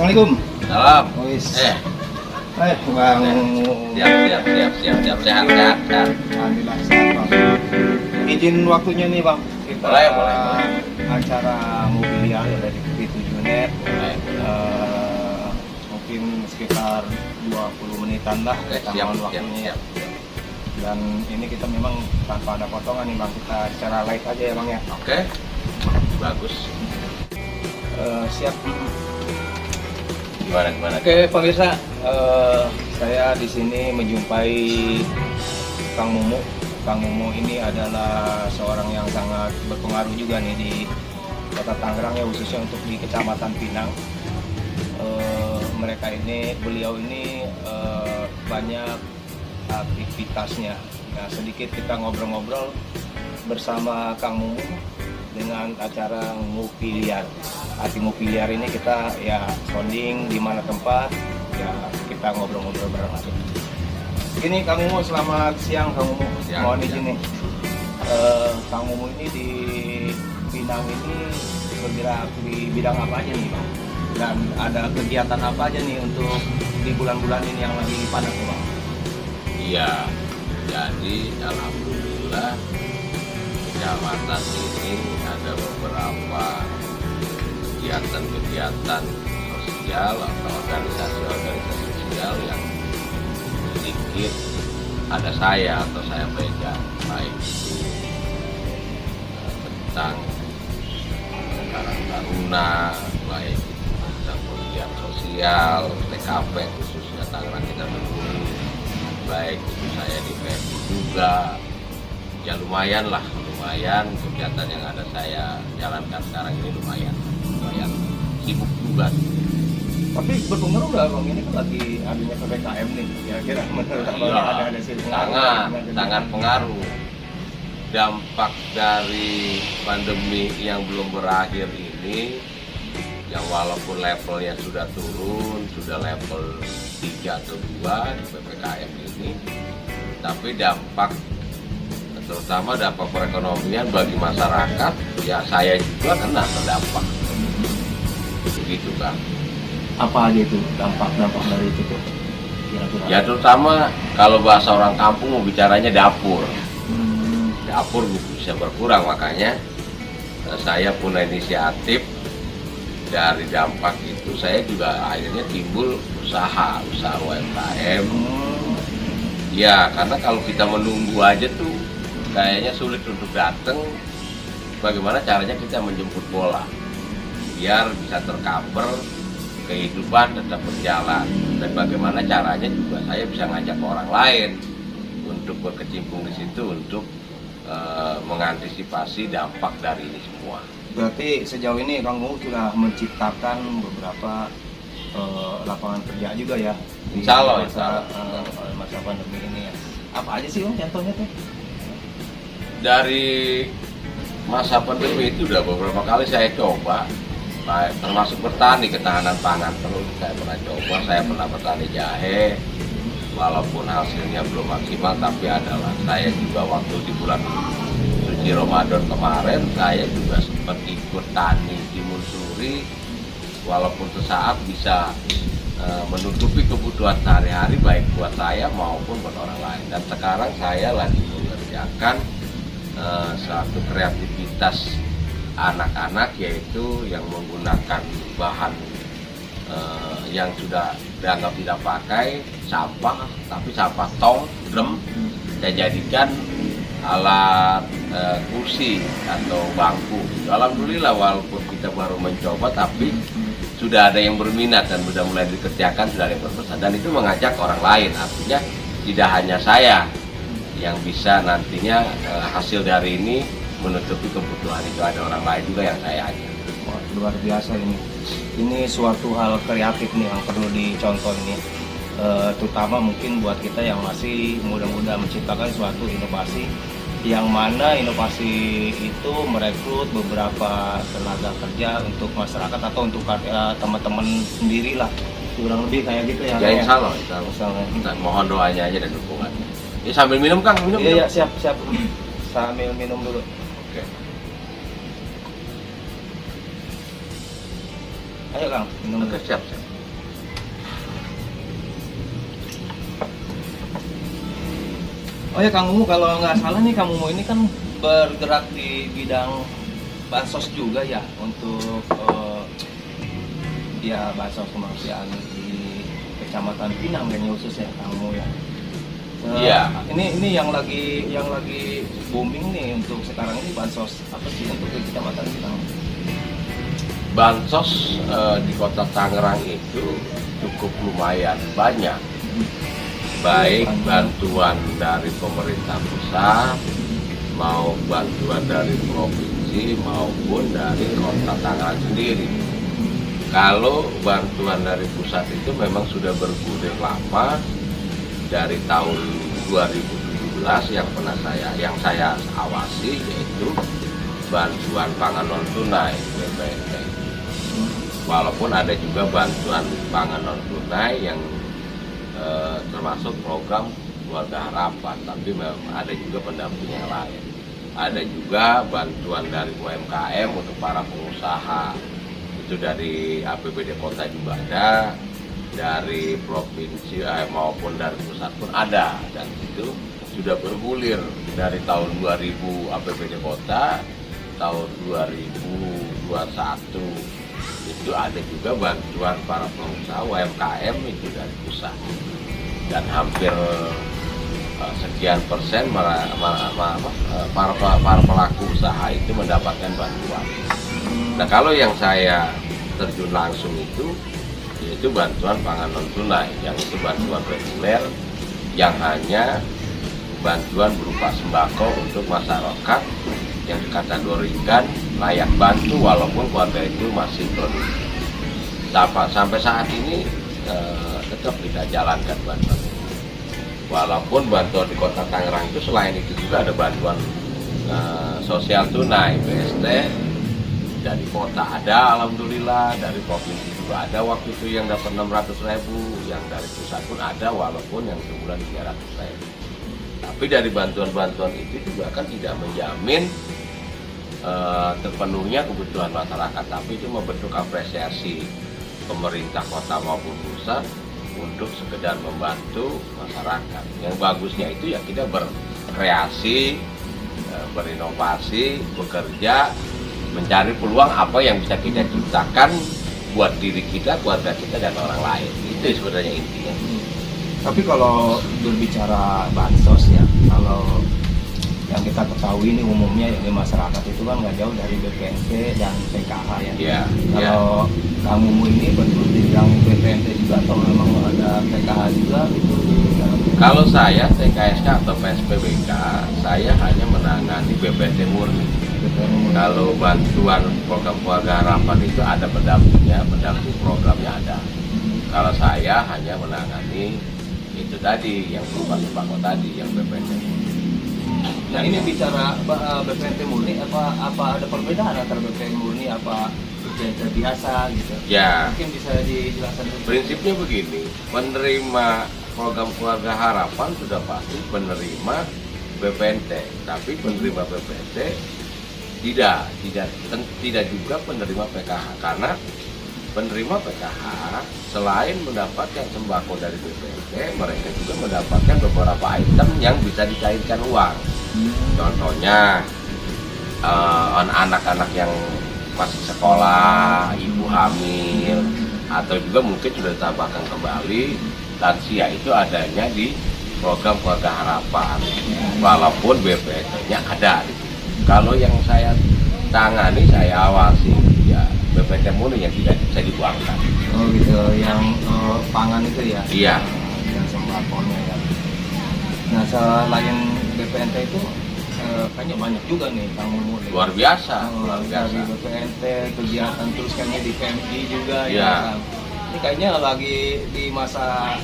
Assalamualaikum. Salam. Wis. Bang. Siap. Sehat. Alhamdulillah sehat Bang. Izin waktunya nih Bang. Kita Boleh. acara mobiliar dari TV7net. Mungkin sekitar 20 menitan lah. Siap. Waktunya. Dan ini kita memang tanpa ada potongan nih Bang. Kita secara live aja ya Bang ya. Oke. Bagus. Siap. Gimana? Oke pemirsa, saya di sini menjumpai Kang Mumu. Kang Mumu ini adalah seorang yang sangat berpengaruh juga nih di Kota Tangerang ya, khususnya untuk di Kecamatan Pinang. Beliau ini banyak aktivitasnya. Nah, sedikit kita ngobrol-ngobrol bersama Kang Mumu dengan acara Ngupiliar. Arti Ngupiliar ini kita ya sounding di mana tempat, ya kita ngobrol-ngobrol bareng aja. Gini Kang Mumu, selamat siang Kang Mumu. Mohon izin nih. Kang Mumu ini di Pinang ini bergerak di bidang apa aja nih Bang? Dan ada kegiatan apa aja nih untuk di bulan-bulan ini yang lagi padat Bang? Iya. Jadi alhamdulillah kecamatan ini ada beberapa kegiatan sosial atau organisasi sosial yang sedikit ada saya pegang, baik itu tentang Karang Taruna, baik itu tentang pegiat sosial, TKP khususnya Tangerang Kita Peduli, baik itu saya di PMI juga. Ya lumayan kegiatan yang ada saya jalankan sekarang ini lumayan sibuk juga. Tapi berpengaruh nggak Bang, ini kan lagi adanya PPKM nih, kira-kira menurut Abang ada sih sangat pengaruh. Dampak dari pandemi yang belum berakhir ini, yang walaupun levelnya sudah turun, sudah level 3 atau 2 di PPKM ini, tapi dampak terutama dampak perekonomian bagi masyarakat, ya saya juga kena terdampak. Begitu kan. Apa aja itu dampak dari itu tuh? Kira-kira. Ya terutama kalau bahasa orang kampung mau bicaranya dapur. Dapur bisa berkurang, makanya saya punya inisiatif. Dari dampak itu saya juga akhirnya timbul usaha UMKM. Ya karena kalau kita menunggu aja tuh kayaknya sulit untuk datang. Bagaimana caranya kita menjemput bola biar bisa tercover, kehidupan tetap berjalan, dan bagaimana caranya juga saya bisa ngajak orang lain untuk berkecimpung di situ untuk mengantisipasi dampak dari ini semua. Berarti sejauh ini Kang Mumu sudah menciptakan beberapa lapangan kerja juga ya di Insya Allah. masa pandemi ini ya. Apa aja sih Bang contohnya tuh? Dari masa pandemi itu udah beberapa kali saya coba, termasuk bertani, ketahanan pangan terus saya pernah coba. Saya pernah bertani jahe, walaupun hasilnya belum maksimal, tapi adalah saya juga waktu di bulan suci Ramadan kemarin saya juga sempat ikut tani timun suri, walaupun sesaat bisa menutupi kebutuhan sehari-hari baik buat saya maupun buat orang lain. Dan sekarang saya lagi mengerjakan suatu kreativitas anak-anak, yaitu yang menggunakan bahan yang sudah dianggap tidak pakai, sampah, tapi sampah tong, drum, saya jadikan alat kursi atau bangku. Alhamdulillah walaupun kita baru mencoba, tapi sudah ada yang berminat dan sudah mulai dikerjakan, sudah ada yang berpesan, dan itu mengajak orang lain. Artinya tidak hanya saya yang bisa nantinya hasil dari ini menutupi kebutuhan, itu ada orang lain juga yang saya ajak. Wah, luar biasa ini. Ini suatu hal kreatif nih yang perlu dicontoh ini. Terutama mungkin buat kita yang masih muda-muda menciptakan suatu inovasi, yang mana inovasi itu merekrut beberapa tenaga kerja untuk masyarakat atau untuk teman-teman sendiri lah, kurang lebih kayak gitu ya. Ya insya Allah. Insya Mohon doanya aja dan dukungannya. Ini sambil minum Kang, minum. Iya, siap. Sambil minum dulu. Oke. Ayo Kang, minum dulu. Oke, siap. Oh ya Kang Mumu, kalau nggak salah nih Kang Mumu ini kan bergerak di bidang bansos juga ya untuk ya bansos kemanusiaan di Kecamatan Pinang kayaknya khusus ya Kang Mumu ya. Iya. Ini yang lagi booming nih untuk sekarang ini bansos apa sih untuk di Kecamatan Pinang? Bansos di kota Tangerang itu cukup lumayan banyak, baik bantuan dari pemerintah pusat, mau bantuan dari provinsi maupun dari kota Tangerang sendiri. Kalau bantuan dari pusat itu memang sudah bergulir lama dari tahun 2017 yang saya awasi, yaitu bantuan pangan non tunai BPNT. Walaupun ada juga bantuan pangan non tunai yang termasuk program keluarga harapan, tapi memang ada juga pendamping yang lain. Ada juga bantuan dari UMKM untuk para pengusaha, itu dari APBD kota juga ada, dari provinsi maupun dari pusat pun ada, dan itu sudah bergulir dari tahun 2000 APBD kota, tahun 2021 itu ada juga bantuan para pengusaha UMKM itu dari pusat, dan hampir sekian persen para pelaku usaha itu mendapatkan bantuan. Nah, kalau yang saya terjun langsung itu yaitu bantuan pangan non tunai, yang itu bantuan reguler yang hanya bantuan berupa sembako untuk masyarakat yang dikategorikan layak bantu walaupun keluarga itu masih produktif. Sampai saat ini tetap kita jalankan bantuan. Walaupun bantuan di kota Tangerang itu selain itu juga ada bantuan sosial tunai BST, dari kota ada, alhamdulillah, dari provinsi juga ada waktu itu yang dapat 600.000, yang dari pusat pun ada walaupun yang sebulan 300.000. Tapi dari bantuan-bantuan itu juga kan tidak menjamin terpenuhnya kebutuhan masyarakat, tapi itu membentuk apresiasi pemerintah kota maupun pusat untuk sekedar membantu masyarakat. Yang bagusnya itu ya kita berkreasi, berinovasi, bekerja, mencari peluang apa yang bisa kita ciptakan buat diri kita, keluarga kita, dan orang lain. Itu sebenarnya intinya. Tapi kalau berbicara bansos ya, kalau yang kita ketahui ini umumnya ini masyarakat itu kan nggak jauh dari BPNT dan PKH ya. Iya. Kalau kamu ini betul dibilang BPNT juga atau memang ada PKH juga gitu? Kalau saya TKSK atau PSPBK, saya hanya menangani BPNT murni. Kalau bantuan program keluarga harapan itu ada pendampingnya, pendamping programnya ada. Kalau saya hanya menangani itu tadi yang berupa sembako tadi, yang BPNT. Nah ini bicara BPNT murni, apa ada perbedaan antara BPNT murni apa BPNT biasa gitu? Ya. Mungkin bisa dijelaskan dulu. Prinsipnya begini, penerima program keluarga harapan sudah pasti penerima BPNT, tapi penerima BPNT tidak juga penerima PKH, karena penerima PKH selain mendapatkan sembako dari BPNT, mereka juga mendapatkan beberapa item yang bisa dicairkan uang. Contohnya anak-anak yang masih sekolah, ibu hamil, atau juga mungkin sudah ditambahkan kembali lansia, itu adanya di program keluarga harapan, walaupun BPNT-nya ada. Kalau yang saya tangani, saya awasi ya BPNT murni yang tidak bisa dibuangkan. Oh gitu, yang pangan itu ya? Iya. Yang sembakonya ya. Nah selain BPNT itu kayaknya banyak juga nih Kang Mumu. Luar biasa, luar biasa. Dari BPNT, kegiatan terus kayaknya di PMI juga ya. Ini kayaknya lagi di masa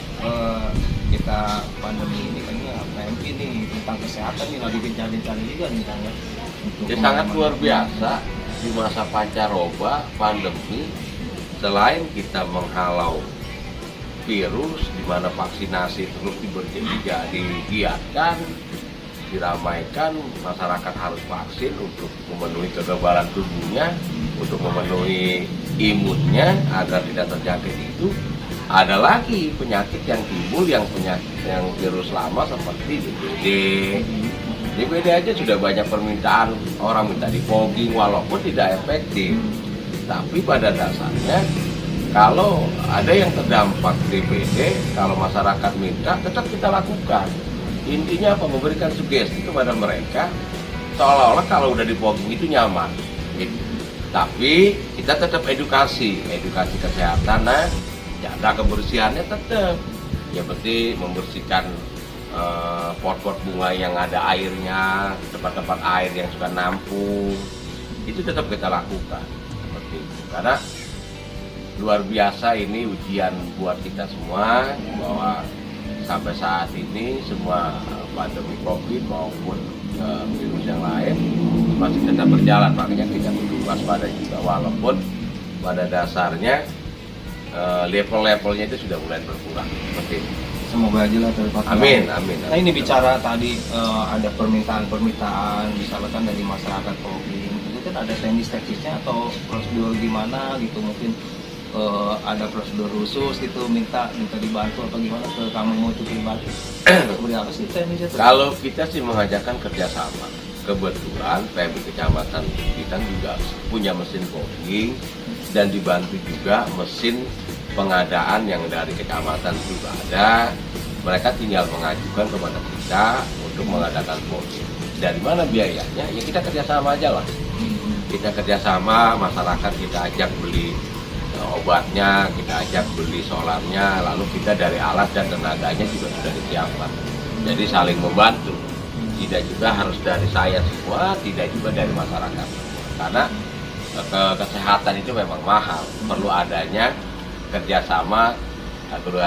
kita pandemi ini kayaknya PMI nih tentang kesehatan nih lagi gencar-gencar juga nih Kang ya. Ya sangat luar biasa di masa pancaroba pandemi, selain kita menghalau virus di mana vaksinasi terus digiatkan, diramaikan, masyarakat harus vaksin untuk memenuhi kekebalan tubuhnya, untuk memenuhi imunnya agar tidak terjangkit itu. ada lagi penyakit yang timbul yang virus lama seperti DBD. DBD aja sudah banyak permintaan, orang minta di fogging walaupun tidak efektif. Tapi pada dasarnya kalau ada yang terdampak DBD, kalau masyarakat minta tetap kita lakukan. Intinya apa? Memberikan sugesti kepada mereka seolah-olah kalau udah di fogging itu nyaman. Gitu. Tapi kita tetap edukasi kesehatan, jaga kebersihannya tetap. Ya berarti membersihkan pot-pot bunga yang ada airnya, tempat-tempat air yang suka nampung, itu tetap kita lakukan seperti itu. Karena luar biasa ini ujian buat kita semua bahwa sampai saat ini semua pandemi COVID maupun virus yang lain masih tetap berjalan, makanya kita perlu waspada juga walaupun pada dasarnya level-levelnya itu sudah mulai berkurang seperti itu. Semoga aja lah terlepas. Amin. Nah ini bicara tadi ada permintaan misalkan dari masyarakat fogging, itu kan ada teknisnya atau prosedur gimana gitu, mungkin ada prosedur khusus gitu, minta dibantu atau gimana ke Kang Mumu itu pribadi. Seperti apa sih teknisnya? Kalau kita sih mengajarkan kerjasama. Kebetulan PMI Kecamatan Bintang juga punya mesin fogging dan dibantu juga mesin pengadaan yang dari kecamatan juga ada. Mereka tinggal mengajukan kepada kita untuk mengadakan fogging. Dari mana biayanya? Ya kita kerjasama aja lah. Kita kerjasama, masyarakat kita ajak beli obatnya, kita ajak beli solarnya, lalu kita dari alat dan tenaganya juga sudah disiapkan. Jadi saling membantu. Tidak juga harus dari saya semua, tidak juga dari masyarakat. Karena kesehatan itu memang mahal, perlu adanya kerjasama, perlu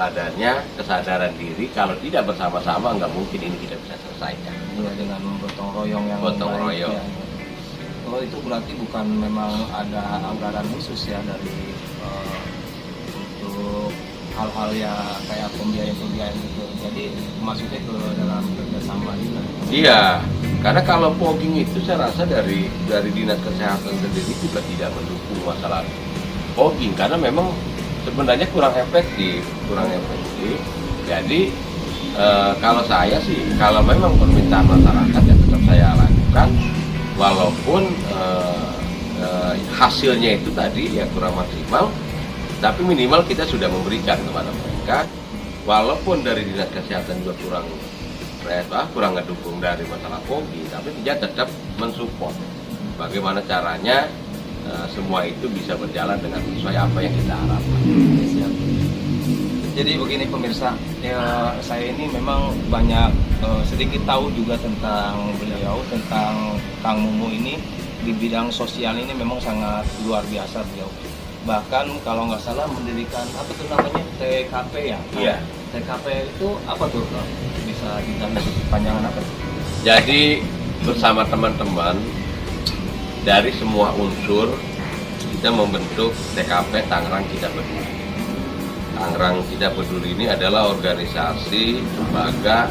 adanya kesadaran diri. Kalau tidak bersama-sama nggak mungkin ini kita bisa selesaikan. Ya, dengan gotong royong yang baik. Ya. Oh, itu berarti bukan memang ada anggaran khusus ya dari untuk hal-hal yang kayak pembiayaan gitu. Jadi maksudnya ke dalam kerjasama juga. Iya, karena kalau fogging itu saya rasa dari dinas kesehatan sendiri juga tidak mendukung masalah fogging karena memang sebenarnya kurang efektif. Jadi kalau saya sih, kalau memang permintaan masyarakat ya tetap saya lakukan, walaupun hasilnya itu tadi ya kurang maksimal, tapi minimal kita sudah memberikan kepada mereka, walaupun dari dinas kesehatan juga kurang ngedukung dari masalah fogging, tapi dia tetap mensupport bagaimana caranya semua itu bisa berjalan dengan sesuai apa yang kita harapkan. Siap. Jadi begini pemirsa, ya, saya ini memang banyak sedikit tahu juga tentang beliau, tentang Kang Mumu ini di bidang sosial ini memang sangat luar biasa beliau. Bahkan kalau nggak salah mendirikan apa tuh namanya TKP ya? Iya. TKP itu apa tuh? Bisa ditanya panjangan apa? Jadi bersama teman-teman dari semua unsur kita membentuk TKP Tangerang Kita Peduli. Tangerang Kita Peduli ini adalah organisasi lembaga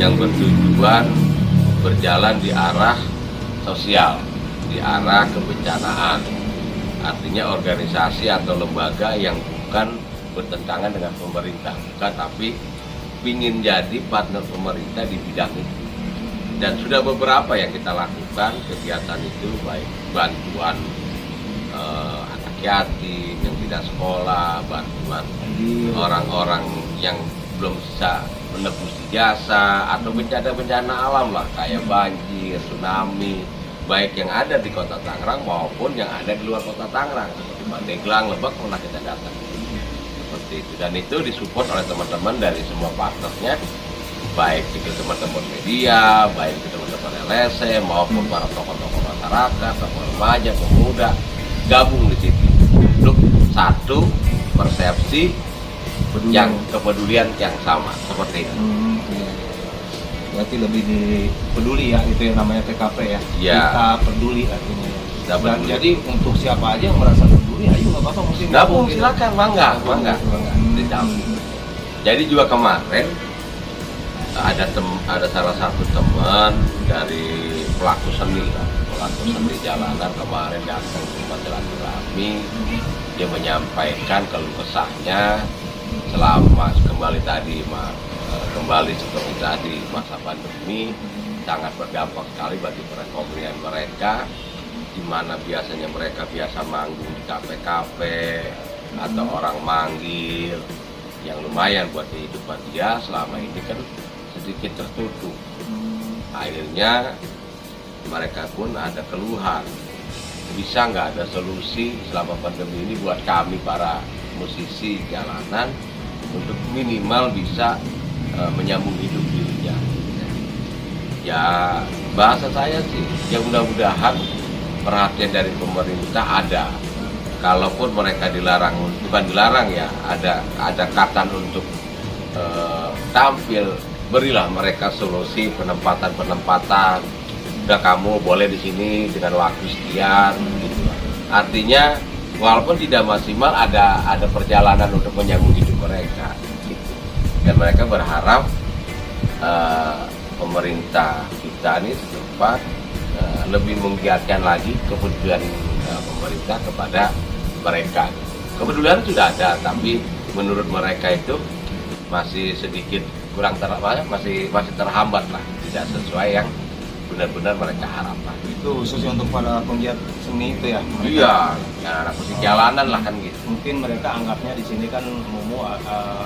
yang bertujuan berjalan di arah sosial, di arah kebencanaan. Artinya organisasi atau lembaga yang bukan bertentangan dengan pemerintah, bukan, tapi ingin jadi partner pemerintah di bidang itu. Dan sudah beberapa yang kita lakukan kegiatan itu, baik bantuan anak yatim yang tidak sekolah, bantuan orang-orang yang belum bisa menebus jasa, atau bencana-bencana alam lah kayak banjir, tsunami, baik yang ada di kota Tangerang maupun yang ada di luar kota Tangerang seperti Pandeglang, Lebak pernah kita datang seperti itu. Dan itu disupport oleh teman-teman dari semua partnernya, baik itu teman-teman media, baik itu teman-teman LSM maupun para tokoh-tokoh masyarakat, tokoh remaja, pemuda gabung di situ untuk satu persepsi yang kepedulian yang sama seperti itu. Berarti lebih peduli ya, itu yang namanya TKP ya. Ya. Kita peduli artinya. Kita peduli. Jadi untuk siapa aja yang merasa peduli, ayo nggak apa-apa mungkin. Gabung silakan, bangga. Jadi juga kemarin ada salah satu teman dari pelaku seni pelaku seni jalanan kemarin datang ke silaturahmi. Dia menyampaikan keluh kesahnya selama kembali seperti tadi masa pandemi sangat berdampak sekali bagi perekonomian mereka, di mana biasanya mereka biasa manggung di kafe-kafe atau orang manggil yang lumayan buat kehidupan dia selama ini kan sedikit tertutup. Akhirnya mereka pun ada keluhan, bisa nggak ada solusi selama pandemi ini buat kami para musisi jalanan untuk minimal bisa menyambung hidup dirinya. Ya bahasa saya sih, ya mudah-mudahan perhatian dari pemerintah ada. Kalaupun mereka dilarang, bukan dilarang ya, ada katan untuk tampil, berilah mereka solusi penempatan. Udah kamu boleh di sini dengan waktu sekian, gitu. Artinya walaupun tidak maksimal ada perjalanan untuk menyambung hidup mereka, gitu. Dan mereka berharap pemerintah kita ini setempat lebih menggiatkan lagi kepedulian pemerintah kepada mereka. Kepedulian sudah ada, tapi menurut mereka itu masih sedikit kurang masih terhambat lah, tidak sesuai yang benar-benar mereka harapkan. Itu khususnya untuk para penggiat seni itu ya? Iya, ya anak musik jalanan lah kan gitu. Mungkin mereka anggapnya di sini kan Mumu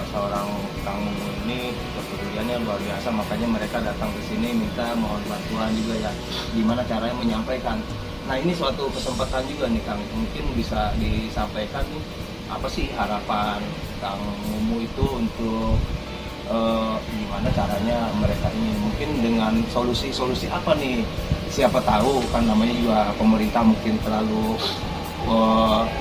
seorang Kang Mumu ini kepeduliannya luar biasa, makanya mereka datang ke sini minta mohon bantuan juga ya, gimana caranya menyampaikan. Nah ini suatu kesempatan juga nih Kang, mungkin bisa disampaikan nih apa sih harapan Kang Mumu itu untuk gimana caranya mereka ini, mungkin dengan solusi apa nih, siapa tahu kan namanya juga pemerintah mungkin terlalu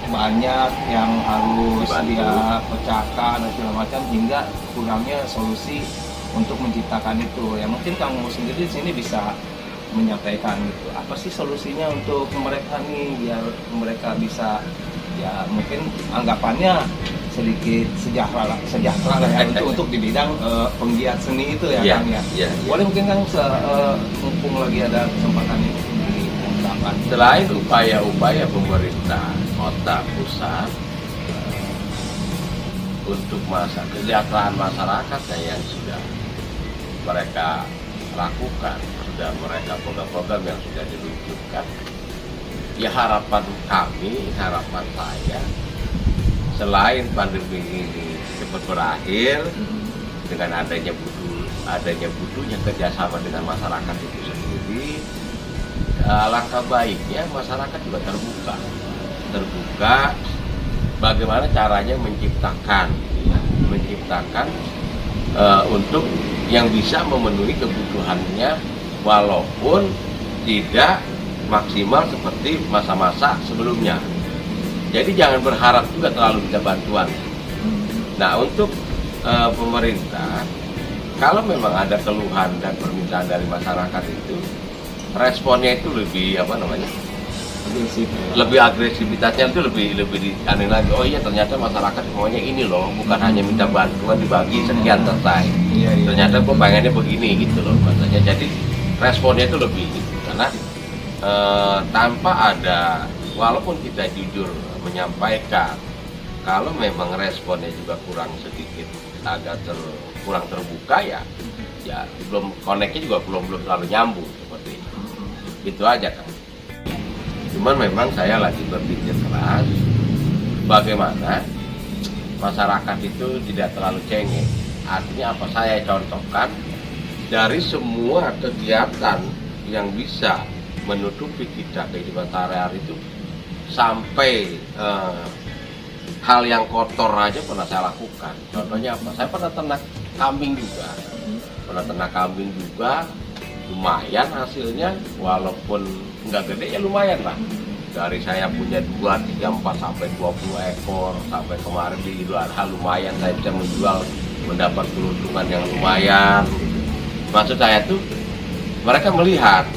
banyak yang harus dia pecahkan dan segala macam hingga kurangnya solusi untuk menciptakan itu ya. Mungkin Kang Mumu sendiri di sini bisa menyampaikan gitu, apa sih solusinya untuk mereka nih biar mereka bisa ya mungkin anggapannya sedikit sejahtera lah ya untuk di bidang penggiat seni itu ya Kang ya. Boleh mungkin Kang mumpung lagi ada kesempatan ini diungkapkan. Selain upaya-upaya pemerintah kota pusat untuk kesejahteraan masyarakat yang sudah mereka lakukan, sudah mereka program-program yang sudah diluncurkan, ya harapan saya selain pandemi ini cepat berakhir dengan adanya butuhnya kerjasama dengan masyarakat itu sendiri, langkah baiknya masyarakat juga terbuka bagaimana caranya menciptakan untuk yang bisa memenuhi kebutuhannya walaupun tidak maksimal seperti masa-masa sebelumnya. Jadi jangan berharap juga terlalu minta bantuan. Nah untuk pemerintah, kalau memang ada keluhan dan permintaan dari masyarakat itu, responnya itu lebih lebih agresivitasnya itu lebih dianeh lagi. Oh iya ternyata masyarakat semuanya ini loh, bukan hanya minta bantuan dibagi sekian selesai. Ternyata gue pengennya begini gitu loh maksudnya. Jadi responnya itu lebih gitu, karena tanpa ada, walaupun kita jujur menyampaikan, kalau memang responnya juga kurang sedikit kurang terbuka ya belum connect-nya juga belum terlalu nyambung seperti itu. Itu aja kan. Cuman memang saya lagi berpikir keras bagaimana masyarakat itu tidak terlalu cengeng. Artinya apa saya contohkan, dari semua kegiatan yang bisa menutupi kita kehidupan sehari-hari itu, sampai hal yang kotor aja pernah saya lakukan. Contohnya apa? Saya pernah ternak kambing juga, lumayan hasilnya, walaupun nggak gede ya lumayan lah. Dari saya punya 2, 3, 4 sampai 20 ekor, sampai kemarin di Idul Adha lumayan saya bisa menjual, mendapat keuntungan yang lumayan. Maksud saya tuh mereka melihat,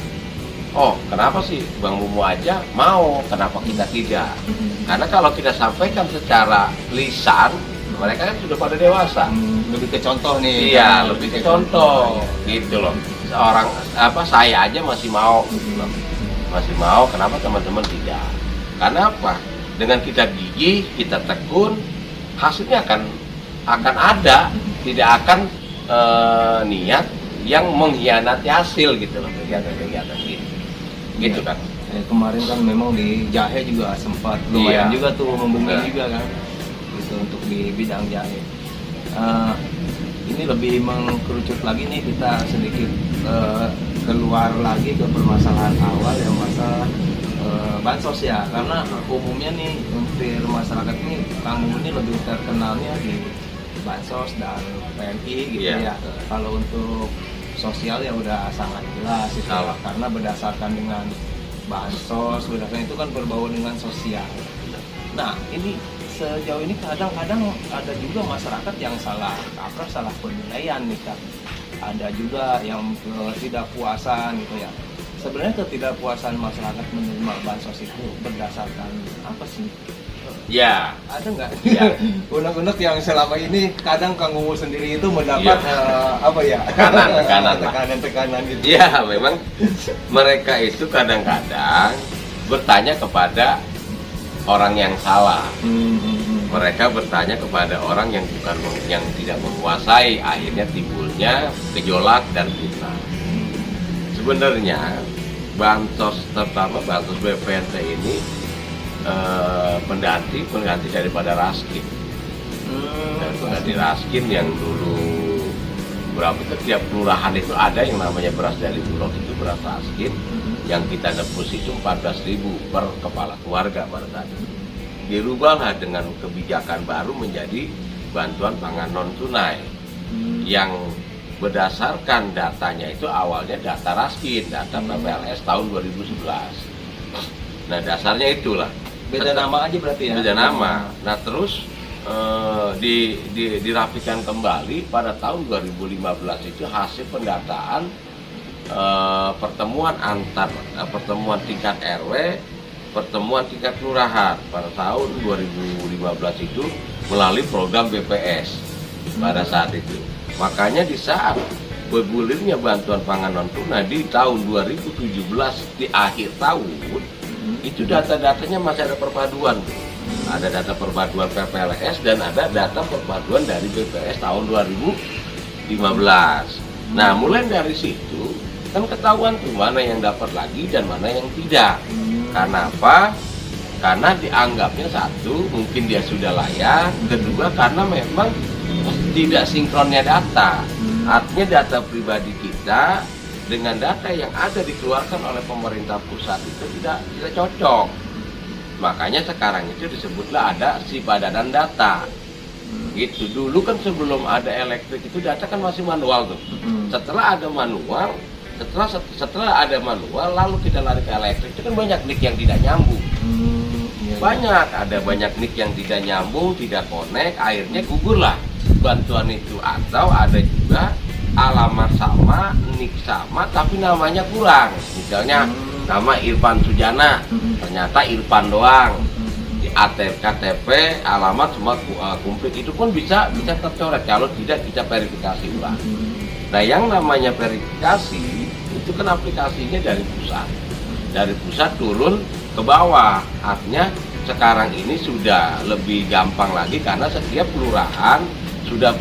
oh kenapa sih Bang Mumu aja mau, kenapa kita tidak? Karena kalau kita sampaikan secara lisan, mereka kan sudah pada dewasa. Lebih ke contoh nih. Iya, lebih ke contoh gitu loh. Saya aja masih mau gitu loh. masih mau, kenapa teman-teman tidak? Karena apa? Dengan kita gigih, kita tekun, hasilnya akan ada, tidak akan niat yang mengkhianati hasil gitu loh, kegiatan-kegiatan ini. Gitu kan. Kemarin kan memang di jahe juga sempat lumayan Iya. juga tuh membumi Iya. juga kan, gitu untuk di bidang jahe. Ini lebih mengkerucut lagi nih, kita sedikit keluar lagi ke permasalahan awal yang masalah bansos ya, karena umumnya nih hampir masyarakat ini, kamu ini lebih terkenalnya di bansos dan PNI gitu Iya. ya. Kalau untuk sosial ya udah sangat jelas itu, Salah. karena berdasarkan dengan bansos, berdasarkan itu kan berbau dengan sosial. Nah ini sejauh ini kadang-kadang ada juga masyarakat yang salah kaprah, salah penilaian nih Kak. Ada juga yang ketidakpuasan gitu ya. Sebenarnya ketidakpuasan masyarakat menerima bansos itu berdasarkan apa sih? Ya, Ada nggak Ya. unek-unek yang selama ini kadang Kang Ungu sendiri itu mendapat apa ya, tekanan gitu? ya memang mereka itu kadang-kadang bertanya kepada orang yang salah. Mereka bertanya kepada orang yang tidak menguasai, akhirnya timbulnya gejolak dan fitnah. Sebenarnya bansos, terutama bansos BPNT ini pengganti daripada Raskin. Dan pengganti Raskin yang dulu berapa itu, tiap kelurahan itu ada yang namanya beras dari Bulog, itu beras Raskin yang kita nebus itu 14.000 per kepala keluarga pada saat itu. Dirubahlah dengan kebijakan baru menjadi bantuan pangan non tunai yang berdasarkan datanya itu awalnya data Raskin, data PPLS tahun 2011. Nah dasarnya itulah. Beda nama aja berarti ya? Beda nama. Nah terus dirapikan kembali pada tahun 2015 itu hasil pendataan pertemuan tingkat RW, pertemuan tingkat kelurahan pada tahun 2015 itu melalui program BPS pada saat itu. Makanya di saat bergulirnya bantuan pangan non tunai di tahun 2017 di akhir tahun, itu data-datanya masih ada perpaduan. Ada data perpaduan PPLS dan ada data perpaduan dari BPS tahun 2015. Nah, mulai dari situ kan ketahuan tuh mana yang dapat lagi dan mana yang tidak. Karena apa? Karena dianggapnya satu, mungkin dia sudah layak. Kedua, karena memang tidak sinkronnya data. Artinya data pribadi kita dengan data yang ada dikeluarkan oleh pemerintah pusat itu tidak cocok. Makanya sekarang itu disebutlah ada sipadanan data. Gitu. Dulu kan sebelum ada elektrik itu data kan masih manual tuh. Setelah ada manual, setelah ada manual lalu kita lari ke elektrik, itu kan banyak nik yang tidak nyambung. Banyak nik yang tidak nyambung, tidak connect, akhirnya gugurlah bantuan itu. Atau ada juga alamat sama, nik sama tapi namanya kurang. Misalnya nama Irfan Sujana, ternyata Irfan doang. Di KTP alamat semua komplit, itu pun bisa tercoret kalau tidak kita verifikasi ulang. Nah yang namanya verifikasi itu kan aplikasinya dari pusat turun ke bawah. Artinya sekarang ini sudah lebih gampang lagi karena setiap kelurahan sudah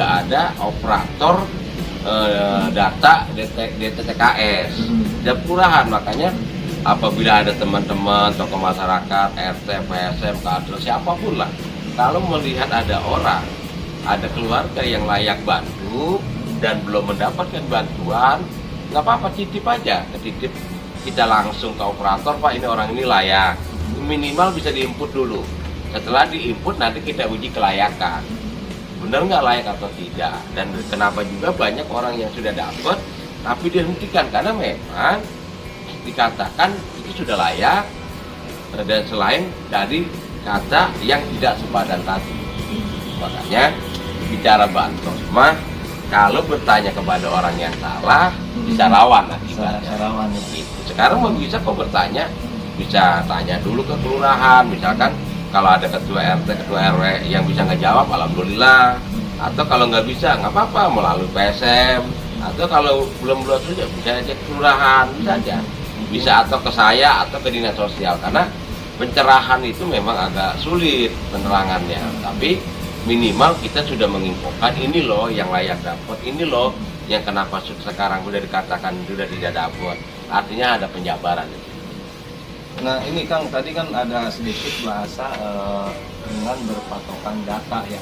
ada operator data DTTKS setiap kelurahan. Makanya apabila ada teman-teman tokoh masyarakat, RT, PSM, kader, siapapun lah, kalau melihat ada orang, ada keluarga yang layak bantu dan belum mendapatkan bantuan, nggak apa-apa, titip aja, ketitip kita langsung ke operator, Pak ini orang ini layak, minimal bisa diinput dulu. Setelah diinput nanti kita uji kelayakan, benar nggak layak atau tidak. Dan kenapa juga banyak orang yang sudah dapat tapi dihentikan karena memang dikatakan itu sudah layak, dan selain dari kata yang tidak sepadan tadi. Makanya bicara bansos mah kalau bertanya kepada orang yang salah bisa rawan akibatnya. Gitu. Sekarang mau bisa kok bertanya, bisa tanya dulu ke kelurahan, misalkan kalau ada ketua RT, ketua RW yang bisa ngejawab, alhamdulillah. Atau kalau nggak bisa, nggak apa-apa, melalui PSM. Atau kalau belum saja bisa cek kelurahan, bisa aja. bisa atau ke saya atau ke dinas sosial, karena pencerahan itu memang agak sulit penerangannya, tapi minimal kita sudah menginfokan ini loh yang layak dapat, ini loh yang kenapa sekarang udah dikatakan sudah tidak dapat, artinya ada penjabaran. Nah ini Kang, tadi kan ada sedikit bahasa dengan berpatokan data ya.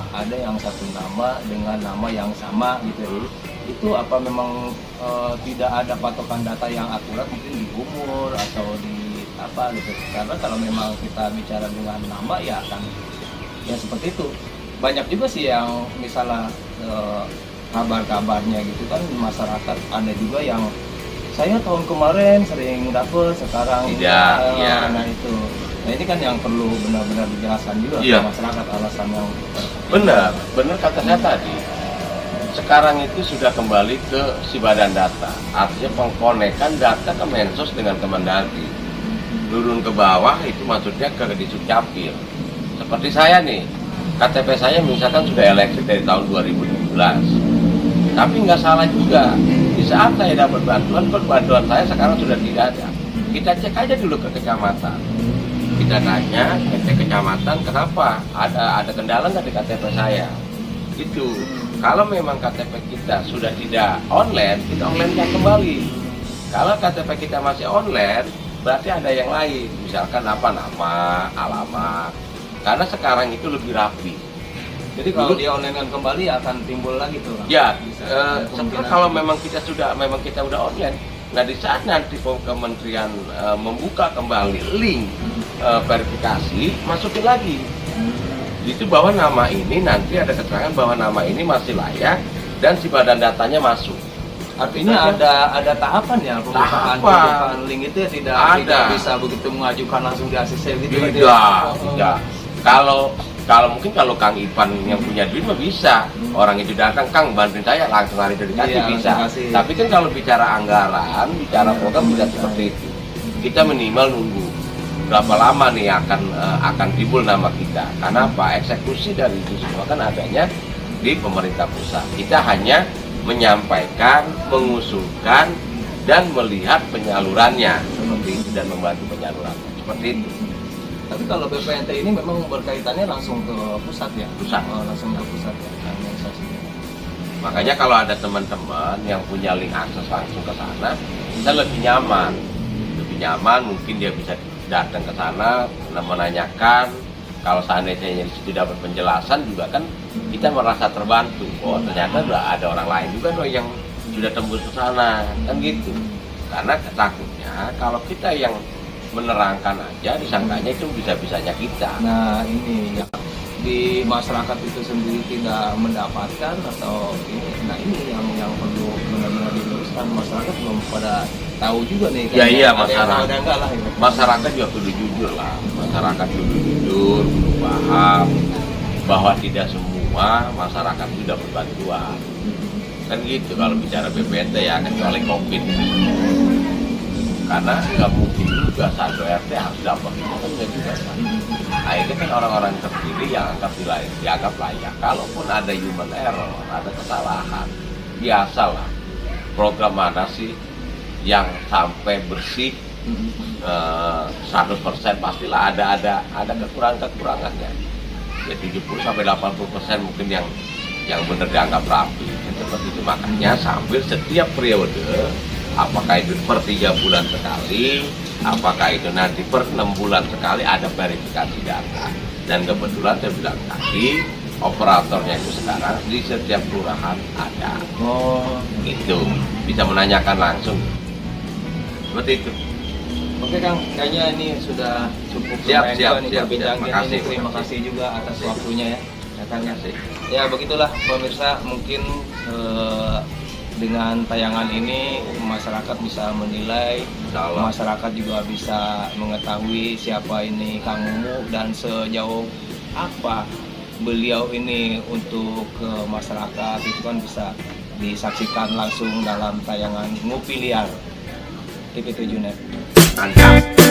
Ada yang satu nama dengan nama yang sama gitu. Itu apa memang tidak ada patokan data yang akurat, mungkin di umur atau di apa gitu? Karena kalau memang kita bicara dengan nama ya kan ya seperti itu. Banyak juga sih yang misalnya kabar-kabarnya gitu kan, masyarakat ada juga yang saya tahun kemarin sering dapet, sekarang tidak, ya. Nah itu, nah ini kan yang perlu benar-benar dijelaskan juga ke masyarakat alasan yang benar kata saya tadi. Sekarang itu sudah kembali ke si badan data, artinya pengkonekan data ke Mensos dengan Kemendagri. Turun ke bawah itu maksudnya ke Disukcapil. Seperti saya nih, KTP saya misalkan sudah elektrik dari tahun 2017. Tapi nggak salah juga, di saat saya dapat bantuan saya sekarang sudah tidak ada. Kita cek aja dulu ke kecamatan. Kita tanya ke kecamatan, kenapa? Ada kendala nggak di KTP saya? Itu. Kalau memang KTP kita sudah tidak online, kita online-nya kembali. Kalau KTP kita masih online, berarti ada yang lain. Misalkan apa, nama, alamat. Karena sekarang itu lebih rapi. Jadi kalau dia online kembali akan timbul lagi tuh. Ya, setelah kalau memang kita udah online, nah di saat nanti kementerian membuka kembali link verifikasi, masukin lagi. Itu bahwa nama ini nanti ada keterangan bahwa nama ini masih layak dan si badan datanya masuk. Artinya ada tahapan ya pembukaan link itu ya, tidak bisa begitu mengajukan langsung di ACC gitu. Tidak. Kalau mungkin kalau Kang Ipan yang punya duit mah bisa, orang itu datang, Kang bantuin saya, langsung hari itu dikasih, bisa. Tapi kan kalau bicara anggaran, bicara program tidak seperti itu. Kita minimal nunggu berapa lama nih akan timbul nama kita. Karena apa? Eksekusi dari itu semua kan adanya di pemerintah pusat. Kita hanya menyampaikan, mengusulkan, dan melihat penyalurannya seperti itu dan membantu penyalurannya seperti itu. Tapi kalau BPNT ini memang berkaitannya langsung ke pusat ya? Langsung ke pusat ya, organisasinya. Makanya kalau ada teman-teman yang punya link akses langsung ke sana, kita lebih nyaman. Mungkin dia bisa datang ke sana, menanyakan. Kalau seandainya di situ dapat penjelasan juga kan kita merasa terbantu. Oh ternyata ada orang lain juga loh yang sudah tembus ke sana, kan gitu. Karena takutnya kalau kita yang menerangkan aja disangkanya itu bisa-bisanya kita. Nah ini ya, di masyarakat itu sendiri tidak mendapatkan atau ini, nah ini yang perlu benar-benar diluruskan. Masyarakat belum pada tahu juga nih kan. Iya masyarakat juga kudu jujur lah. Masyarakat kudu jujur, kudu paham bahwa tidak semua masyarakat itu dapat bantuan. Kan gitu kalau bicara BPNT ya, kecuali COVID. Karena nggak mungkin juga satu RT harus dapat, itu kan nggak juga kan. Akhirnya kan orang-orang terpilih yang dianggap layak. Kalaupun ada human error, ada kesalahan, biasalah. Program mana sih yang sampai bersih 100% pastilah ada kekurangannya. Ya 70-80% mungkin yang benar dianggap rapi. Seperti itu, makanya sambil setiap periode, apakah itu per 3 bulan sekali, apakah itu nanti per 6 bulan sekali ada verifikasi data. Dan kebetulan saya bilang tadi, operatornya itu sekarang di setiap kelurahan ada. Itu bisa menanyakan langsung. Seperti itu. Oke Kang, kayaknya ini sudah cukup. Siap. Terima kasih juga atas waktunya ya. Ya begitulah pemirsa, mungkin dengan tayangan ini masyarakat bisa menilai, masyarakat juga bisa mengetahui siapa ini Kang Mumu dan sejauh apa beliau ini untuk ke masyarakat. Itu kan bisa disaksikan langsung dalam tayangan Ngopi Liar TV7 Net. Mantap.